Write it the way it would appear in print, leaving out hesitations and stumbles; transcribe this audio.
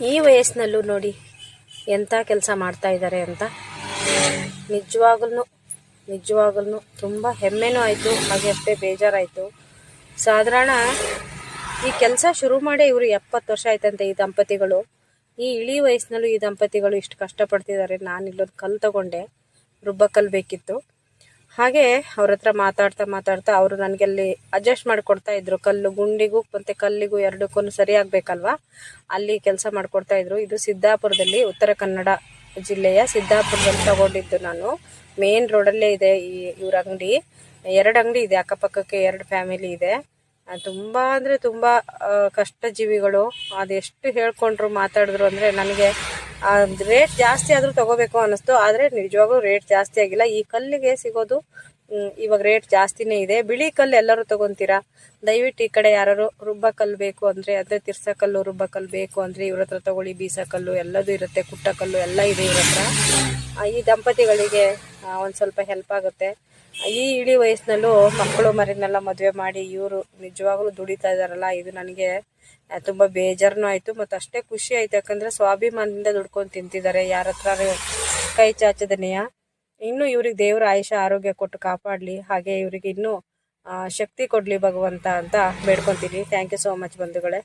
ಈ ವಯಸ್ಸಿನಲ್ಲೂ ನೋಡಿ ಎಂಥ ಕೆಲಸ ಮಾಡ್ತಾ ಇದ್ದಾರೆ ಅಂತ ನಿಜವಾಗಲೂ ತುಂಬ ಹೆಮ್ಮೆನೂ ಆಯಿತು, ಹಾಗೆ ಅಷ್ಟೇ ಬೇಜಾರಾಯಿತು. ಸಾಧಾರಣ ಈ ಕೆಲಸ ಶುರು ಮಾಡಿ ಇವರು 70 ವರ್ಷ ಆಯ್ತಂತೆ ಈ ದಂಪತಿಗಳು. ಈ ಇಳಿ ವಯಸ್ಸಿನಲ್ಲೂ ಈ ದಂಪತಿಗಳು ಇಷ್ಟು ಕಷ್ಟಪಡ್ತಿದ್ದಾರೆ. ನಾನು ಇಲ್ಲೊಂದು ಕಲ್ಲು ತಗೊಂಡೆ, ರುಬ್ಬಕ್ಕಲ್ಲು ಬೇಕಿತ್ತು. ಹಾಗೆ ಅವ್ರ ಹತ್ರ ಮಾತಾಡ್ತಾ ಅವರು ನನಗಲ್ಲಿ ಅಡ್ಜಸ್ಟ್ ಮಾಡಿಕೊಡ್ತಾ ಇದ್ರು. ಕಲ್ಲು ಗುಂಡಿಗೂ ಮತ್ತು ಕಲ್ಲಿಗೂ ಎರಡಕ್ಕೂ ಸರಿಯಾಗಬೇಕಲ್ವ, ಅಲ್ಲಿ ಕೆಲಸ ಮಾಡಿಕೊಡ್ತಾ ಇದ್ರು. ಇದು ಸಿದ್ದಾಪುರದಲ್ಲಿ, ಉತ್ತರ ಕನ್ನಡ ಜಿಲ್ಲೆಯ ಸಿದ್ದಾಪುರದಲ್ಲಿ ತಗೊಂಡಿದ್ದು ನಾನು. ಮೇನ್ ರೋಡಲ್ಲೇ ಇದೆ ಇವ್ರ ಅಂಗಡಿ. 2 ಅಂಗಡಿ ಇದೆ, ಅಕ್ಕಪಕ್ಕಕ್ಕೆ 2 ಫ್ಯಾಮಿಲಿ ಇದೆ. ತುಂಬ ಅಂದರೆ ತುಂಬ ಕಷ್ಟ ಜೀವಿಗಳು. ಅದೆಷ್ಟು ಹೇಳ್ಕೊಂಡ್ರು ಮಾತಾಡಿದ್ರು ಅಂದರೆ ನನಗೆ ರೇಟ್ ಜಾಸ್ತಿ ಆದರೂ ತೊಗೋಬೇಕು ಅನ್ನಿಸ್ತು. ಆದರೆ ನಿಜವಾಗ್ಲೂ ರೇಟ್ ಜಾಸ್ತಿ ಆಗಿಲ್ಲ. ಈ ಕಲ್ಲಿಗೆ ಸಿಗೋದು ಇವಾಗ ರೇಟ್ ಜಾಸ್ತಿನೇ ಇದೆ. ಬಿಳಿ ಕಲ್ಲು ಎಲ್ಲರೂ ತೊಗೊತೀರಾ, ದಯವಿಟ್ಟು ಈ ಕಡೆ ಯಾರು ರುಬ್ಬಕಲ್ಲು ಬೇಕು ಅಂದರೆ, ಅದೇ ತಿರ್ಸಕಲ್ಲು ರುಬ್ಬಕಲ್ಲು ಬೇಕು ಅಂದರೆ ಇವ್ರ ಹತ್ರ ತೊಗೊಳ್ಳಿ. ಬೀಸಕಲ್ಲು ಎಲ್ಲದೂ ಇರುತ್ತೆ, ಕುಟ್ಟಕಲ್ಲು ಎಲ್ಲ ಇದೆ ಇವ್ರ ಹತ್ರ. ಈ ದಂಪತಿಗಳಿಗೆ ಒಂದು ಸ್ವಲ್ಪ ಹೆಲ್ಪ್ ಆಗುತ್ತೆ. ಈ ಇಳಿ ವಯಸ್ಸಿನಲ್ಲೂ ಮಕ್ಕಳು ಮರಿನೆಲ್ಲ ಮದುವೆ ಮಾಡಿ ಇವರು ನಿಜವಾಗ್ಲೂ ದುಡಿತಾ ಇದ್ದಾರಲ್ಲ, ಇದು ನನಗೆ ತುಂಬ ಬೇಜಾರನೂ ಆಯಿತು ಮತ್ತು ಅಷ್ಟೇ ಖುಷಿ ಆಯಿತು. ಯಾಕಂದರೆ ಸ್ವಾಭಿಮಾನದಿಂದ ದುಡ್ಕೊಂಡು ತಿಂತಿದ್ದಾರೆ, ಯಾರ ಹತ್ರ ಕೈ ಚಾಚದನೆಯ. ಇನ್ನೂ ಇವ್ರಿಗೆ ದೇವರ ಆಯುಷ ಆರೋಗ್ಯ ಕೊಟ್ಟು ಕಾಪಾಡಲಿ, ಹಾಗೆ ಇವರಿಗೆ ಇನ್ನೂ ಶಕ್ತಿ ಕೊಡಲಿ ಭಗವಂತ ಅಂತ ಬೇಡ್ಕೊತೀನಿ. ಥ್ಯಾಂಕ್ ಯು ಸೋ ಮಚ್ ಬಂಧುಗಳೇ.